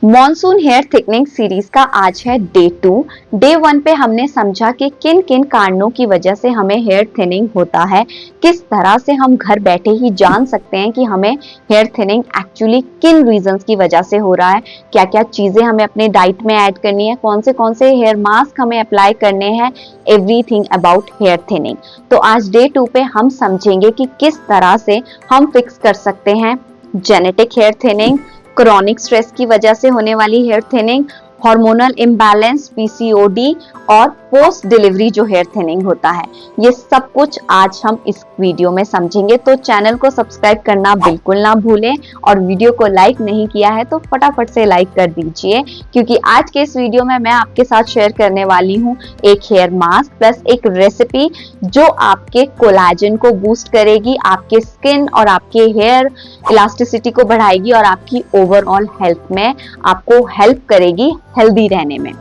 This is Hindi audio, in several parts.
मॉनसून हेयर थिकनिंग सीरीज का आज है डे 2। डे 1 पे हमने समझा कि किन किन कारणों की वजह से हमें हेयर थिनिंग होता है, किस तरह से हम घर बैठे ही जान सकते हैं कि हमें हेयर थिनिंग एक्चुअली किन रीजंस की वजह से हो रहा है, क्या क्या चीजें हमें अपने डाइट में ऐड करनी है, कौन से हेयर मास्क हमें अप्लाई करने हैं, एवरीथिंग अबाउट हेयर थिनिंग। तो आज डे 2 पे हम समझेंगे कि किस तरह से हम फिक्स कर सकते हैं genetic hair thinning, chronic stress की वजह से होने वाली hair thinning, hormonal imbalance, PCOD और पोस्ट डिलीवरी जो हेयर थिनिंग होता है। ये सब कुछ आज हम इस वीडियो में समझेंगे। तो चैनल को सब्सक्राइब करना बिल्कुल ना भूलें और वीडियो को लाइक नहीं किया है तो फटाफट से लाइक कर दीजिए, क्योंकि आज के इस वीडियो में मैं आपके साथ शेयर करने वाली हूँ एक हेयर मास्क प्लस एक रेसिपी जो आपके कोलाजन को बूस्ट करेगी, आपके स्किन और आपके हेयर इलास्टिसिटी को बढ़ाएगी और आपकी ओवरऑल हेल्थ में आपको हेल्प करेगी हेल्दी रहने में।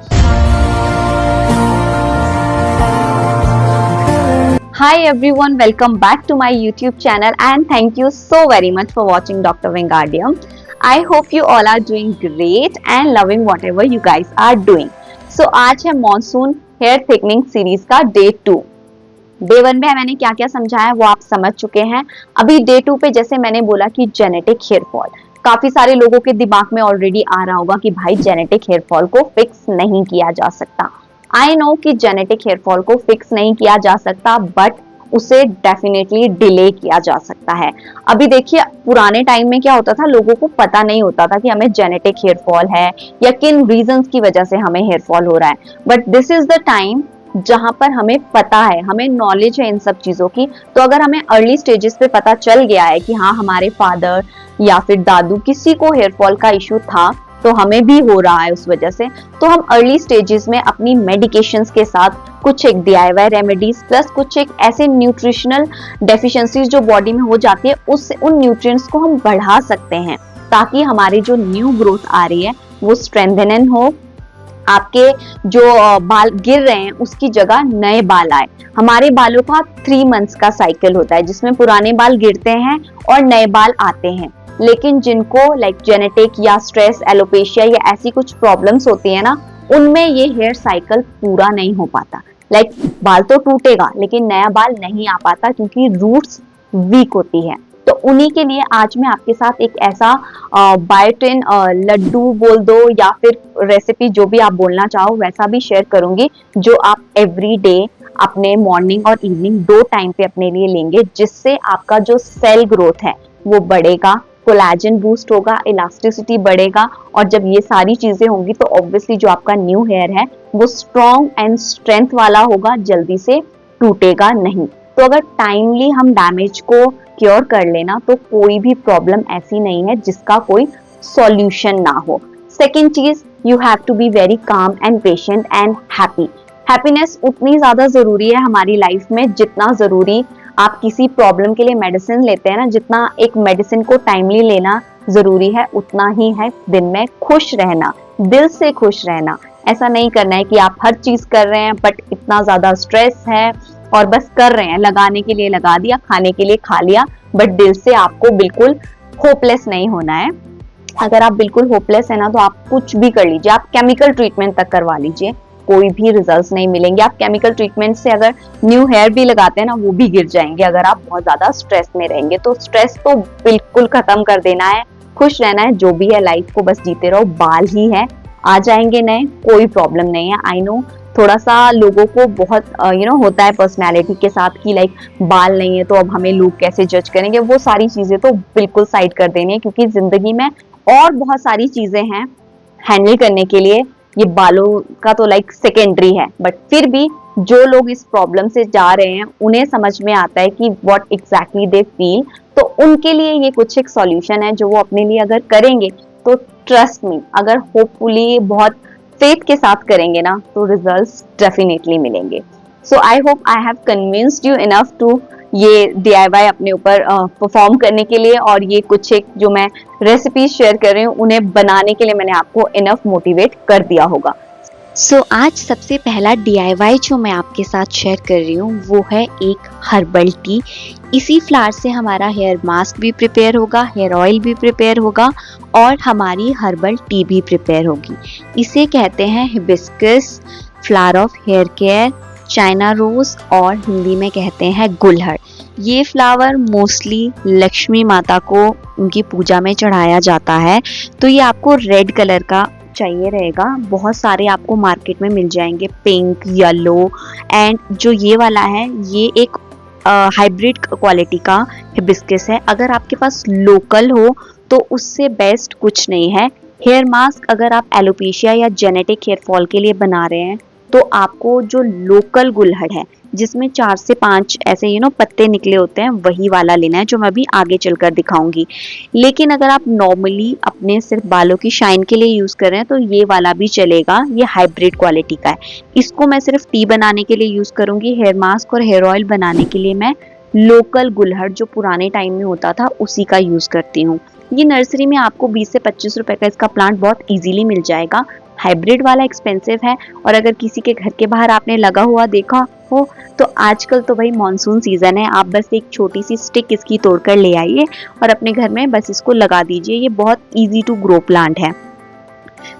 Hi everyone, welcome back to my YouTube channel and thank you so very much for watching Dr. Wingardium. I hope you all are doing great and loving whatever you guys are doing. So आज है मॉनसून हेयर थिकनिंग सीरीज का डे 2। डे 1 में मैंने क्या क्या समझाया वो आप समझ चुके हैं। अभी डे 2 पे जैसे मैंने बोला कि जेनेटिक हेयर फॉल, काफी सारे लोगों के दिमाग में ऑलरेडी आ रहा होगा कि भाई जेनेटिक हेयर फॉल को फिक्स नहीं किया जा सकता। आई नो कि जेनेटिक हेयर फॉल को फिक्स नहीं किया जा सकता, बट उसे डेफिनेटली डिले किया जा सकता है। अभी देखिए, पुराने टाइम में क्या होता था, लोगों को पता नहीं होता था कि हमें जेनेटिक हेयर फॉल है या किन रीजंस की वजह से हमें हेयर फॉल हो रहा है। But this is the time जहां पर हमें पता है, हमें नॉलेज है इन सब चीजों की। तो अगर हमें अर्ली स्टेजेस पे पता चल गया है कि हाँ हमारे फादर या फिर दादू किसी को हेयर फॉल का इशू था तो हमें भी हो रहा है उस वजह से, तो हम अर्ली स्टेजेस में अपनी मेडिकेशंस के साथ कुछ एक DIY रेमेडीज प्लस कुछ एक ऐसे न्यूट्रिशनल डेफिशिएंसीज जो बॉडी में हो जाती है उन न्यूट्रिएंट्स को हम बढ़ा सकते हैं ताकि हमारी जो न्यू ग्रोथ आ रही है वो स्ट्रेंथन हो, आपके जो बाल गिर रहे हैं उसकी जगह नए बाल आए। हमारे बालों का 3 मंथ्स का साइकिल होता है जिसमें पुराने बाल गिरते हैं और नए बाल आते हैं। लेकिन जिनको लाइक जेनेटिक या स्ट्रेस, एलोपेशिया या ऐसी कुछ प्रॉब्लम्स होती है ना, उनमें ये हेयर साइकिल पूरा नहीं हो पाता। लाइक बाल तो टूटेगा लेकिन नया बाल नहीं आ पाता क्योंकि रूट्स वीक होती है। तो उन्हीं के लिए आज मैं आपके साथ एक ऐसा बायोटिन लड्डू बोल दो या फिर रेसिपी, जो भी आप बोलना चाहो वैसा भी शेयर करूंगी, जो आप एवरी डे अपने मॉर्निंग और इवनिंग 2 टाइम पे अपने लिए लेंगे, जिससे आपका जो सेल ग्रोथ है वो बढ़ेगा, कोलाजन बूस्ट होगा, इलास्टिसिटी बढ़ेगा और जब ये सारी चीजें होंगी तो ऑब्वियसली जो आपका न्यू हेयर है वो स्ट्रॉन्ग एंड स्ट्रेंथ वाला होगा, जल्दी से टूटेगा नहीं। तो अगर टाइमली हम डैमेज को क्योर कर लेना तो कोई भी प्रॉब्लम ऐसी नहीं है जिसका कोई सॉल्यूशन ना हो। सेकेंड चीज, you have to be very calm and patient and happy. Happiness उतनी ज्यादा जरूरी है हमारी लाइफ में जितना जरूरी आप किसी प्रॉब्लम के लिए मेडिसिन लेते हैं ना, जितना एक मेडिसिन को टाइमली लेना जरूरी है उतना ही है दिन में खुश रहना, दिल से खुश रहना। ऐसा नहीं करना है कि आप हर चीज कर रहे हैं बट इतना ज्यादा स्ट्रेस है और बस कर रहे हैं, लगाने के लिए लगा दिया, खाने के लिए खा लिया, बट दिल से आपको बिल्कुल होपलेस नहीं होना है। अगर आप बिल्कुल होपलेस है ना तो आप कुछ भी कर लीजिए, आप केमिकल ट्रीटमेंट तक करवा लीजिए, कोई भी रिजल्ट्स नहीं मिलेंगे। आप केमिकल ट्रीटमेंट से अगर न्यू हेयर भी लगाते हैं ना वो भी गिर जाएंगे अगर आप बहुत ज्यादा स्ट्रेस में रहेंगे। तो स्ट्रेस तो बिल्कुल खत्म कर देना है, खुश रहना है, जो भी है लाइफ को बस जीते रहो। बाल ही है, आ जाएंगे नए, कोई प्रॉब्लम नहीं है। आई नो थोड़ा सा लोगों को बहुत होता है पर्सनैलिटी के साथ कि लाइक बाल नहीं है तो अब हमें लोग कैसे जज करेंगे, वो सारी चीजें तो बिल्कुल साइड कर देनी है क्योंकि जिंदगी में और बहुत सारी चीजें हैं हैंडल करने के लिए। ये बालों का तो लाइक सेकेंडरी है, बट फिर भी जो लोग इस प्रॉब्लम से जा रहे हैं उन्हें समझ में आता है कि व्हाट एग्जैक्टली दे फील, तो उनके लिए ये कुछ एक सॉल्यूशन है जो वो अपने लिए अगर करेंगे तो ट्रस्ट मी, अगर होपफुली बहुत फेथ के साथ करेंगे ना तो रिजल्ट्स डेफिनेटली मिलेंगे। So I hope I have convinced you enough to ये DIY अपने ऊपर परफॉर्म करने के लिए, और ये कुछ एक जो मैं रेसिपीज शेयर कर रही हूँ उन्हें बनाने के लिए मैंने आपको इनफ मोटिवेट कर दिया होगा। आज सबसे पहला DIY जो मैं आपके साथ शेयर कर रही हूँ वो है एक हर्बल टी। इसी फ्लावर से हमारा हेयर मास्क भी प्रिपेयर होगा, हेयर ऑयल भी प्रिपेयर होगा और हमारी हर्बल टी भी प्रिपेयर होगी। इसे कहते हैं hibiscus, flower of hair care, China rose और हिंदी में कहते हैं गुलहड़। ये फ्लावर मोस्टली लक्ष्मी माता को उनकी पूजा में चढ़ाया जाता है। तो ये आपको रेड कलर का चाहिए रहेगा। बहुत सारे आपको मार्केट में मिल जाएंगे, पिंक, येलो एंड जो ये वाला है ये एक हाइब्रिड क्वालिटी का हिबिस्कस है। अगर आपके पास लोकल हो तो उससे बेस्ट कुछ नहीं है। हेयर मास्क अगर आप एलोपेशिया या जेनेटिक हेयर फॉल के लिए बना रहे हैं तो आपको जो लोकल गुलहड़ है जिसमें 4 से 5 ऐसे पत्ते निकले होते हैं वही वाला लेना है, जो मैं अभी आगे चलकर दिखाऊंगी। लेकिन अगर आप नॉर्मली अपने सिर्फ बालों की शाइन के लिए यूज कर रहे हैं तो ये वाला भी चलेगा। ये हाइब्रिड क्वालिटी का है। इसको मैं सिर्फ टी बनाने के लिए यूज करूंगी। हेयर मास्क और हेयर ऑयल बनाने के लिए मैं लोकल गुलहड़ जो पुराने टाइम में होता था उसी का यूज करती हूँ। ये नर्सरी में आपको 20 से 25 रुपए का इसका प्लांट बहुत इजीली मिल जाएगा। हाइब्रिड वाला एक्सपेंसिव है और अगर किसी के घर के बाहर आपने लगा हुआ देखा हो तो आजकल तो भाई मॉनसून सीजन है, आप बस एक छोटी सी स्टिक इसकी तोड़कर ले आइए और अपने घर में बस इसको लगा दीजिए। ये बहुत इजी टू ग्रो प्लांट है।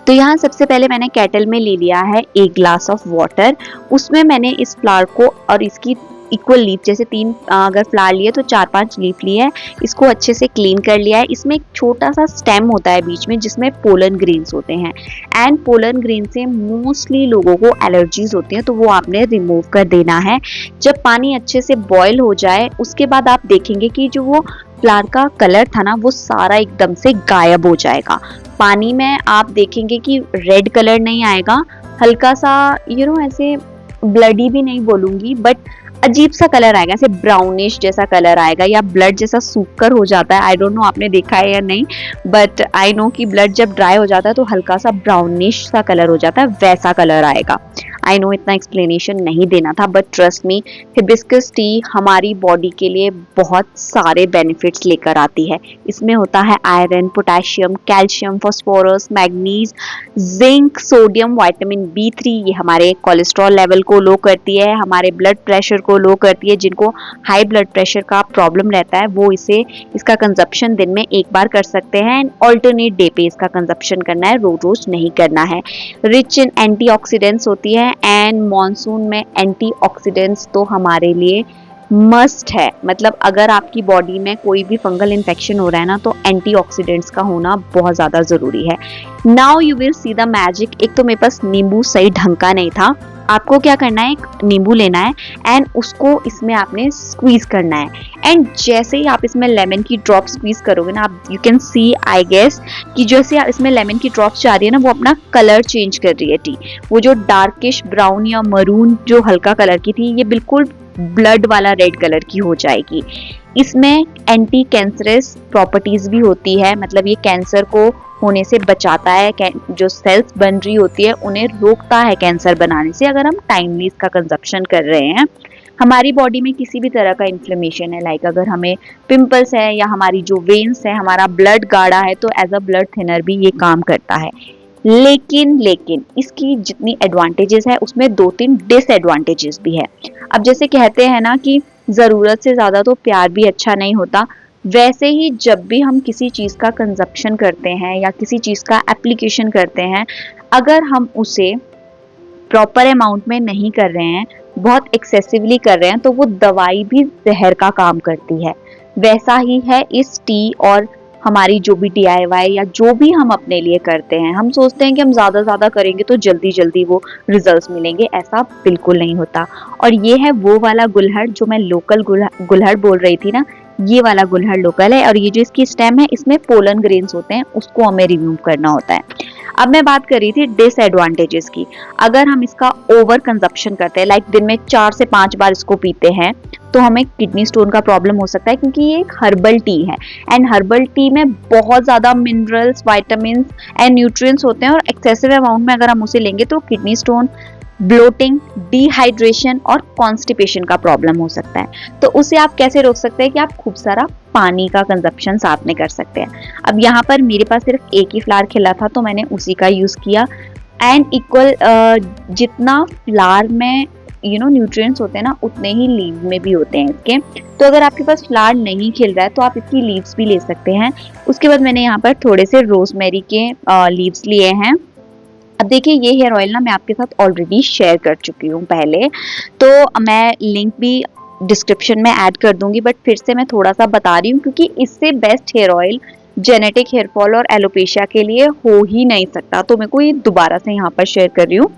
तो यहाँ सबसे पहले मैंने केटल में ले लिया है 1 ग्लास ऑफ वाटर। उसमें मैंने इस फ्लावर को और इसकी इक्वल लीफ, जैसे 3 अगर फ्लावर लिए तो 4-5 लीफ लिए है, इसको अच्छे से क्लीन कर लिया है। इसमें एक छोटा सा स्टेम होता है बीच में जिसमें पोलन ग्रेन्स होते हैं एंड पोलन ग्रेन से मोस्टली लोगों को एलर्जीज होती हैं, तो वो आपने रिमूव कर देना है। जब पानी अच्छे से बॉयल हो जाए उसके बाद आप देखेंगे कि जो वो फ्लावर का कलर था ना वो सारा एकदम से गायब हो जाएगा। पानी में आप देखेंगे कि रेड कलर नहीं आएगा, हल्का सा ऐसे ब्लडी भी नहीं बोलूंगी बट अजीब सा कलर आएगा, ऐसे ब्राउनिश जैसा कलर आएगा या ब्लड जैसा सूखकर हो जाता है। आई डोंट नो आपने देखा है या नहीं, बट आई नो कि ब्लड जब ड्राई हो जाता है तो हल्का सा ब्राउनिश सा कलर हो जाता है, वैसा कलर आएगा। आई नो इतना एक्सप्लेनेशन नहीं देना था but trust me, hibiscus tea हमारी बॉडी के लिए बहुत सारे बेनिफिट्स लेकर आती है। इसमें होता है iron, potassium, calcium, phosphorus, manganese, zinc, sodium, vitamin B3। ये हमारे कोलेस्ट्रॉल लेवल को लो करती है, हमारे ब्लड प्रेशर को लो करती है। जिनको हाई ब्लड प्रेशर का प्रॉब्लम रहता है वो इसका कंजप्शन दिन में एक बार कर सकते हैं एंड ऑल्टरनेट डे पे इसका कंजप्शन करना है, रोज रोज नहीं करना है। रिच इन एंटीऑक्सीडेंट्स होती है एंड मॉनसून में एंटीऑक्सीडेंट्स तो हमारे लिए मस्ट है। मतलब अगर आपकी बॉडी में कोई भी फंगल इन्फेक्शन हो रहा है ना तो एंटीऑक्सीडेंट्स का होना बहुत ज़्यादा ज़रूरी है। Now you will see the magic. एक तो मेरे पास नींबू सही ढंग का नहीं था। आपको क्या करना है, एक नींबू लेना है एंड उसको इसमें आपने स्क्वीज करना है एंड जैसे ही आप इसमें लेमन की ड्रॉप स्क्वीज करोगे ना, आप you can see I guess कि जैसे आप इसमें लेमन की ड्रॉप्स जा रही है ना वो अपना कलर चेंज कर रही है टी। वो जो डार्किश ब्राउन या मरून जो हल्का कलर की थी ये बिल्कुल ब्लड वाला रेड कलर की हो जाएगी। इसमें एंटी कैंसरस प्रॉपर्टीज भी होती है, मतलब ये कैंसर को होने से बचाता है। जो सेल्स बन रही होती है उन्हें रोकता है कैंसर बनाने से अगर हम टाइमली इसका कंजप्शन कर रहे हैं। हमारी बॉडी में किसी भी तरह का इन्फ्लेमेशन है, लाइक अगर हमें पिंपल्स है या हमारी जो वेन्स है, हमारा ब्लड गाढ़ा है, तो एज अ ब्लड थिनर भी ये काम करता है। लेकिन इसकी जितनी एडवांटेजेस है उसमें 2-3 डिसएडवांटेजेस भी है। अब जैसे कहते हैं ना कि जरूरत से ज्यादा तो प्यार भी अच्छा नहीं होता, वैसे ही जब भी हम किसी चीज़ का कंजप्शन करते हैं या किसी चीज़ का एप्लीकेशन करते हैं, अगर हम उसे प्रॉपर अमाउंट में नहीं कर रहे हैं, बहुत एक्सेसिवली कर रहे हैं, तो वो दवाई भी जहर का काम करती है। वैसा ही है इस टी और हमारी जो भी DIY या जो भी हम अपने लिए करते हैं। हम सोचते हैं कि हम ज़्यादा करेंगे तो जल्दी जल्दी वो रिजल्ट्स मिलेंगे, ऐसा बिल्कुल नहीं होता। और ये है वो वाला गुलहड़ जो मैं लोकल गुलहड़ बोल रही थी ना, ये वाला गुलहड़ लोकल है। और ये जो इसकी स्टेम है इसमें पोलन ग्रेन्स होते हैं, उसको हमें रिमूव करना होता है। अब मैं बात कर रही थी डिसएडवांटेजेस की। अगर हम इसका ओवर कंजप्शन करते हैं, लाइक दिन में 4 से 5 बार इसको पीते हैं, तो हमें किडनी स्टोन का प्रॉब्लम हो सकता है, क्योंकि ये एक हर्बल टी है एंड हर्बल टी में बहुत ज़्यादा मिनरल्स, वाइटामिन्स एंड न्यूट्रिएंट्स होते हैं और एक्सेसिव अमाउंट में अगर हम उसे लेंगे तो किडनी स्टोन, ब्लोटिंग, डिहाइड्रेशन और कॉन्स्टिपेशन का प्रॉब्लम हो सकता है। तो उसे आप कैसे रोक सकते हैं कि आप खूब सारा पानी का कंजप्शन साथ में कर सकते हैं। अब यहाँ पर मेरे पास सिर्फ एक ही फ्लावर खिला था तो मैंने उसी का यूज़ किया। एंड इक्वल जितना फ्लावर में न्यूट्रिएंट्स होते हैं ना, उतने ही लीव में भी होते हैं इसके। तो अगर आपके पास फ्लावर नहीं खिल रहा है तो आप इसकी लीव्स भी ले सकते हैं। उसके बाद मैंने यहाँ पर थोड़े से रोजमेरी के लीव्स लिए हैं। अब देखिए ये हेयर ऑयल ना मैं आपके साथ ऑलरेडी शेयर कर चुकी हूँ पहले, तो मैं लिंक भी डिस्क्रिप्शन में ऐड कर दूंगी, बट फिर से मैं थोड़ा सा बता रही हूँ क्योंकि इससे best hair oil genetic hair fall और एलोपेशिया के लिए हो ही नहीं सकता, तो मेरे को ये दोबारा से यहाँ पर शेयर कर रही हूँ।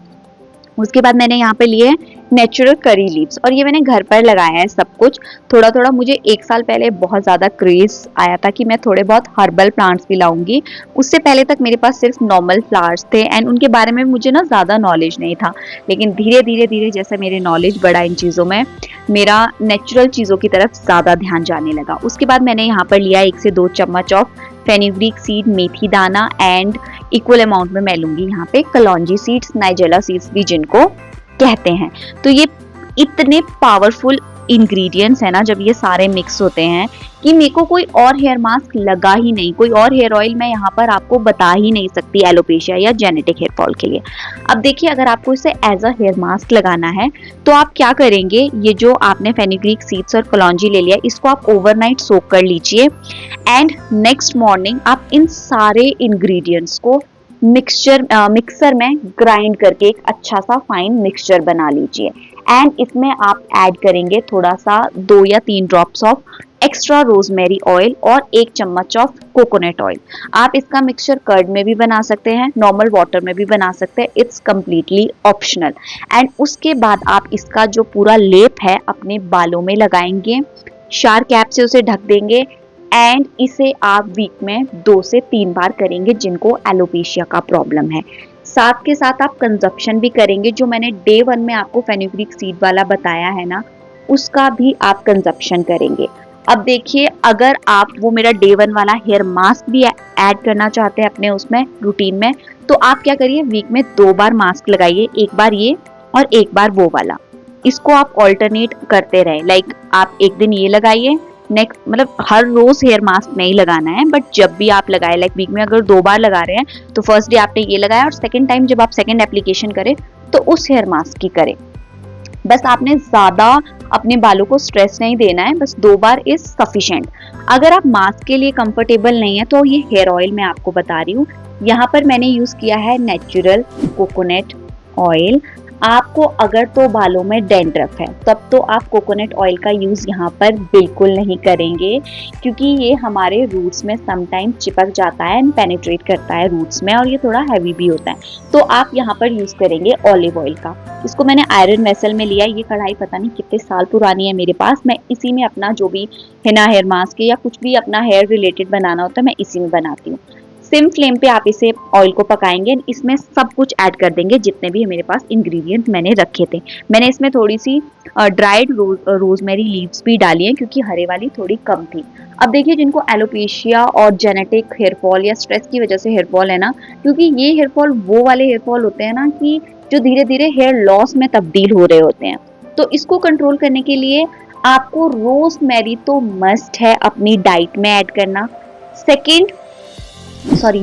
उसके बाद मैंने यहाँ पे लिए नेचुरल करी लीव्स, और ये मैंने घर पर लगाया है सब कुछ थोड़ा थोड़ा। मुझे 1 साल पहले बहुत ज़्यादा क्रेज आया था कि मैं थोड़े बहुत हर्बल प्लांट्स भी लाऊंगी। उससे पहले तक मेरे पास सिर्फ नॉर्मल फ्लावर्स थे एंड उनके बारे में मुझे ना ज़्यादा नॉलेज नहीं था, लेकिन धीरे धीरे धीरे जैसे मेरे नॉलेज बढ़ा इन चीज़ों में, मेरा नेचुरल चीज़ों की तरफ ज़्यादा ध्यान जाने लगा। उसके बाद मैंने यहाँ पर लिया 1 से 2 चम्मच ऑफ फेनुग्रीक सीड, मेथी दाना, एंड इक्वल अमाउंट में मैं लूंगी यहाँ पे कलौंजी सीड्स, नाइजेला सीड्स भी जिनको कहते हैं। तो ये इतने पावरफुल इंग्रेडिएंट्स है ना जब ये सारे मिक्स होते हैं कि मेरे को कोई और हेयर मास्क लगा ही नहीं, कोई और हेयर ऑयल मैं यहाँ पर आपको बता ही नहीं सकती एलोपेशिया या जेनेटिक हेयर फॉल के लिए। अब देखिए अगर आपको इसे एज अ हेयर मास्क लगाना है तो आप क्या करेंगे, ये जो आपने फेनुग्रीक सीड्स और कलौंजी ले लिया इसको आप ओवरनाइट सोक कर लीजिए एंड नेक्स्ट मॉर्निंग आप इन सारे इंग्रेडिएंट्स को मिक्सर में ग्राइंड करके एक अच्छा सा फाइन मिक्सचर बना लीजिए। एंड इसमें आप ऐड करेंगे थोड़ा सा 2 या 3 drops of extra rosemary oil और 1 चम्मच ऑफ कोकोनट ऑयल। आप इसका मिक्सचर कर्ड में भी बना सकते हैं, नॉर्मल वाटर में भी बना सकते हैं, इट्स कम्प्लीटली ऑप्शनल। एंड उसके बाद आप इसका जो पूरा लेप है अपने बालों में लगाएंगे, शार कैप से उसे ढक देंगे एंड इसे आप वीक में 2 से 3 बार करेंगे जिनको एलोपेशिया का प्रॉब्लम है। साथ के साथ आप कंजप्शन भी करेंगे, जो मैंने डे 1 में आपको फेनुग्रीक सीड वाला बताया है ना, उसका भी आप कंजप्शन करेंगे। अब देखिए अगर आप वो मेरा डे 1 वाला हेयर मास्क भी ऐड करना चाहते हैं अपने उसमें रूटीन में, तो आप क्या करिए वीक में 2 बार मास्क लगाइए, 1 बार ये और 1 बार वो वाला। इसको आप ऑल्टरनेट करते रहे, लाइक आप एक दिन ये लगाइए, नेक्स्ट मतलब हर रोज हेयर मास्क नहीं लगाना है, बट जब भी आप लगाए, लाइक वीक में अगर 2 बार लगा रहे हैं तो फर्स्ट डे आपने ये लगाया और सेकंड टाइम जब आप सेकंड एप्लीकेशन करें तो उस हेयर मास्क की करें। बस आपने ज्यादा अपने बालों को स्ट्रेस नहीं देना है, बस 2 बार इज सफिशिएंट। अगर आप मास्क के लिए कंफर्टेबल नहीं है तो ये हेयर ऑयल मैं आपको बता रही हूँ, यहाँ पर मैंने यूज किया है नेचुरल कोकोनट ऑयल। आपको अगर तो बालों में डैंड्रफ है तब तो आप कोकोनट ऑयल का यूज़ यहाँ पर बिल्कुल नहीं करेंगे, क्योंकि ये हमारे रूट्स में समटाइम चिपक जाता है एंड पेनिट्रेट करता है रूट्स में, और ये थोड़ा हैवी भी होता है। तो आप यहाँ पर यूज़ करेंगे ऑलिव ऑयल का। इसको मैंने आयरन वेसल में लिया, ये कढ़ाई पता नहीं कितने साल पुरानी है मेरे पास। मैं इसी में अपना जो भी हिना हेयर मास्क या कुछ भी अपना हेयर रिलेटेड बनाना होता है मैं इसी में बनाती हूँ। सिम फ्लेम पे आप इसे ऑयल को पकाएंगे, इसमें सब कुछ ऐड कर देंगे जितने भी मेरे पास इंग्रेडिएंट मैंने रखे थे। मैंने इसमें थोड़ी सी ड्राइड रोजमेरी लीव्स भी डाली हैं क्योंकि हरे वाली थोड़ी कम थी। अब देखिए जिनको एलोपेशिया और जेनेटिक हेयर फॉल या स्ट्रेस की वजह से हेयर फॉल है ना, क्योंकि ये हेयर फॉल वो वाले हेयर फॉल होते हैं ना कि जो धीरे धीरे हेयर लॉस में तब्दील हो रहे होते हैं, तो इसको कंट्रोल करने के लिए आपको रोजमेरी तो मस्ट है अपनी डाइट में ऐड करना।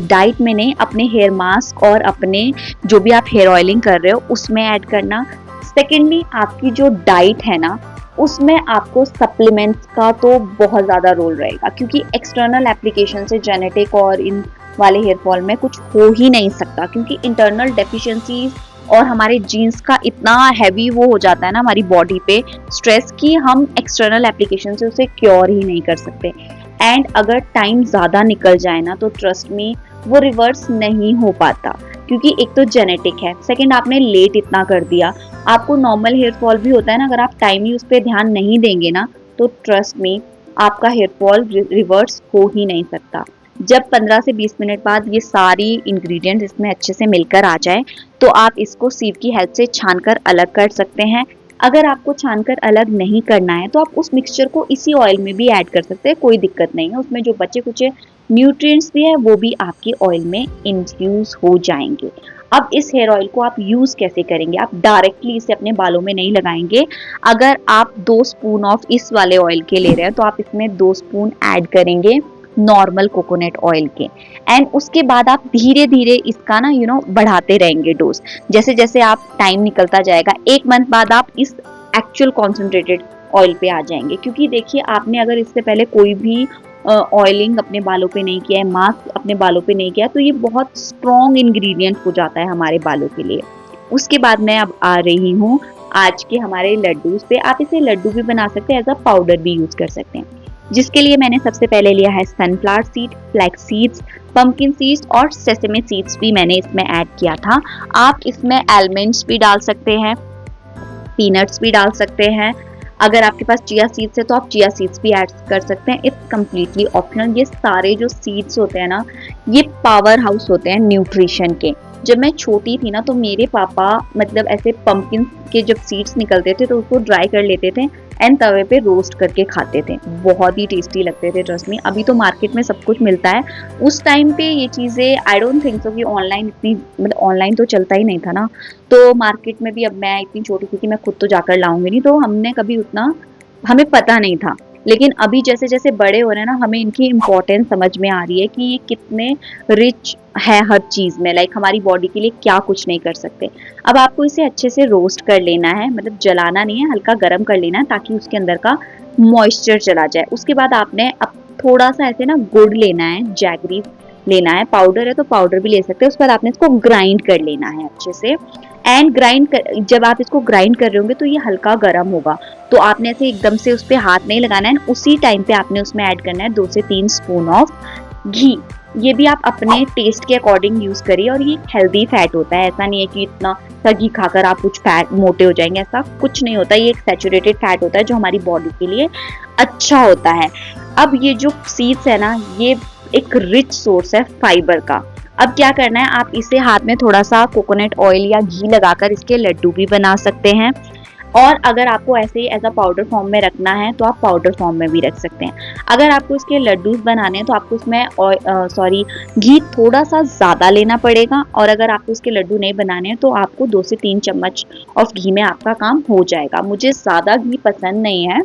डाइट में नहीं, अपने हेयर मास्क और अपने जो भी आप हेयर ऑयलिंग कर रहे हो उसमें ऐड करना। सेकेंडली आपकी जो डाइट है ना उसमें आपको सप्लीमेंट्स का तो बहुत ज़्यादा रोल रहेगा, क्योंकि एक्सटर्नल एप्लीकेशन से जेनेटिक और इन वाले हेयर फॉल में कुछ हो ही नहीं सकता, क्योंकि इंटरनल डेफिशिएंसीज और हमारे जीन्स का इतना हैवी वो हो जाता है ना हमारी बॉडी पे स्ट्रेस की हम एक्सटर्नल एप्लीकेशन से उसे क्योर ही नहीं कर सकते। एंड अगर टाइम ज़्यादा निकल जाए ना तो ट्रस्ट मी वो रिवर्स नहीं हो पाता, क्योंकि एक तो जेनेटिक है, सेकंड आपने लेट इतना कर दिया, आपको नॉर्मल हेयर फॉल भी होता है ना, अगर आप टाइमली उस पर ध्यान नहीं देंगे ना तो ट्रस्ट मी आपका हेयर फॉल रिवर्स हो ही नहीं सकता। जब 15 से 20 मिनट बाद ये सारी इंग्रेडिएंट्स इसमें अच्छे से मिलकर आ जाए तो आप इसको सीव की हेल्प से छानकर अलग कर सकते हैं। अगर आपको छानकर अलग नहीं करना है तो आप उस मिक्सचर को इसी ऑयल में भी ऐड कर सकते हैं, कोई दिक्कत नहीं है। उसमें जो बचे कुचे न्यूट्रिएंट्स भी है वो भी आपके ऑयल में इंफ्यूज हो जाएंगे। अब इस हेयर ऑयल को आप यूज कैसे करेंगे, आप डायरेक्टली इसे अपने बालों में नहीं लगाएंगे। अगर आप 2 स्पून ऑफ इस वाले ऑयल के ले रहे हैं तो आप इसमें 2 स्पून ऐड करेंगे नॉर्मल कोकोनट ऑयल के। एंड उसके बाद आप धीरे धीरे इसका ना बढ़ाते रहेंगे डोज। जैसे जैसे आप टाइम निकलता जाएगा, 1 मंथ बाद आप इस एक्चुअल कॉन्सेंट्रेटेड ऑयल पे आ जाएंगे। क्योंकि देखिए, आपने अगर इससे पहले कोई भी ऑयलिंग अपने बालों पे नहीं किया है, मास्क अपने बालों पे नहीं किया, तो ये बहुत स्ट्रॉन्ग इंग्रेडिएंट हो जाता है हमारे बालों के लिए। उसके बाद मैं अब आ रही हूँ आज के हमारे लड्डू पे। आप इसे लड्डू भी बना सकते हैं, एज अ पाउडर भी यूज कर सकते हैं। जिसके लिए मैंने सबसे पहले लिया है sunflower seed, flax seeds, pumpkin seeds और सेसमे सीड्स भी मैंने इसमें ऐड किया था। आप इसमें आलमंड्स भी डाल सकते हैं, पीनट्स भी डाल सकते हैं। अगर आपके पास चिया सीड्स है तो आप चिया सीड्स भी ऐड कर सकते हैं। It's completely optional. ये सारे जो सीड्स होते हैं ना, ये पावर हाउस होते हैं न्यूट्रिशन के। जब मैं छोटी थी ना, तो मेरे पापा मतलब ऐसे पंपकिन के जब सीड्स निकलते थे तो उसको ड्राई कर लेते थे एंड तवे पे रोस्ट करके खाते थे। बहुत ही टेस्टी लगते थे, ट्रस्ट मी। अभी तो मार्केट में सब कुछ मिलता है, उस टाइम पे ये चीज़ें आई डोंट थिंक सो कि ऑनलाइन इतनी, मतलब ऑनलाइन तो चलता ही नहीं था ना, तो मार्केट में भी, अब मैं इतनी छोटी थी कि मैं खुद तो जाकर लाऊंगी नहीं, तो हमने कभी उतना, हमें पता नहीं था। लेकिन अभी जैसे जैसे बड़े हो रहे हैं ना, हमें इनकी इम्पोर्टेंस समझ में आ रही है कि ये कितने रिच है हर चीज़ में, लाइक हमारी बॉडी के लिए क्या कुछ नहीं कर सकते। अब आपको इसे अच्छे से रोस्ट कर लेना है, मतलब जलाना नहीं है, हल्का गर्म कर लेना है ताकि उसके अंदर का मॉइस्चर चला जाए। उसके बाद आपने अब थोड़ा सा ऐसे ना गुड़ लेना है, जैगरी लेना है, पाउडर है तो पाउडर भी ले सकते हैं। उसके बाद आपने इसको ग्राइंड कर लेना है अच्छे से। एंड जब आप इसको ग्राइंड कर रहे होंगे तो ये हल्का गर्म होगा, तो आपने ऐसे एकदम से उस पर हाथ नहीं लगाना है। उसी टाइम पे आपने उसमें ऐड करना है 2 से 3 स्पून ऑफ घी। ये भी आप अपने टेस्ट के अकॉर्डिंग यूज करिए। और ये हेल्दी फैट होता है, ऐसा नहीं है कि इतना सा घी खाकर आप कुछ फैट मोटे हो जाएंगे, ऐसा कुछ नहीं होता। ये एक सैचुरेटेड फैट होता है जो हमारी बॉडी के लिए अच्छा होता है। अब ये जो सीड्स है ना, ये एक रिच सोर्स है फाइबर का। अब क्या करना है, आप इसे हाथ में थोड़ा सा कोकोनट ऑयल या घी लगाकर इसके लड्डू भी बना सकते हैं। और अगर आपको ऐसे ही एज अ पाउडर फॉर्म में रखना है तो आप पाउडर फॉर्म में भी रख सकते हैं। अगर आपको इसके लड्डूस बनाने हैं तो आपको इसमें घी थोड़ा सा ज़्यादा लेना पड़ेगा। और अगर आपको इसके लड्डू नहीं बनाने हैं तो आपको 2 से 3 चम्मच ऑफ घी में आपका काम हो जाएगा। मुझे ज़्यादा घी पसंद नहीं है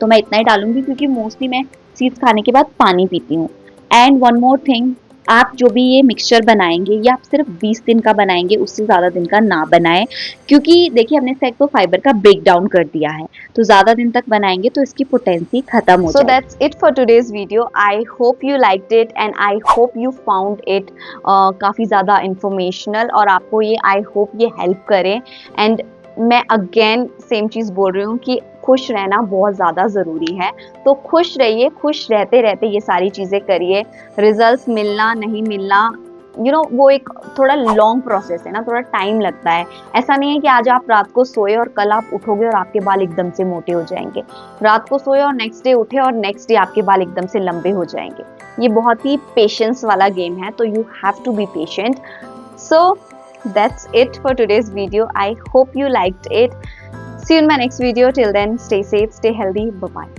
तो मैं इतना ही डालूंगी, क्योंकि मोस्टली मैं सीड्स खाने के बाद पानी पीती हूँ। एंड वन मोर थिंग, आप जो भी ये मिक्सचर बनाएंगे ये आप सिर्फ 20 दिन का बनाएंगे, उससे ज़्यादा दिन का ना बनाएं। क्योंकि देखिए, हमने इसका एक तो फाइबर का ब्रेक डाउन कर दिया है, तो ज़्यादा दिन तक बनाएंगे तो इसकी पोटेंसी खत्म हो जाएगी। So that's it for today's video. I hope you liked it and I hope you found it काफ़ी ज़्यादा इंफॉर्मेशनल, और आपको ये आई होप ये हेल्प करे। एंड मैं अगेन सेम चीज़ बोल रही हूँ कि खुश रहना बहुत ज़्यादा ज़रूरी है। तो खुश रहिए, खुश रहते रहते ये सारी चीज़ें करिए। रिजल्ट्स मिलना नहीं मिलना, वो एक थोड़ा लॉन्ग प्रोसेस है ना, थोड़ा टाइम लगता है। ऐसा नहीं है कि आज आप रात को सोए और कल आप उठोगे और आपके बाल एकदम से मोटे हो जाएंगे। रात को सोए और नेक्स्ट डे उठे और नेक्स्ट डे आपके बाल एकदम से लंबे हो जाएंगे। ये बहुत ही पेशेंस वाला गेम है, तो you have to be patient. So that's it for today's video. I hope you liked it. See you in my next video. Till then, stay safe, stay healthy. Bye bye.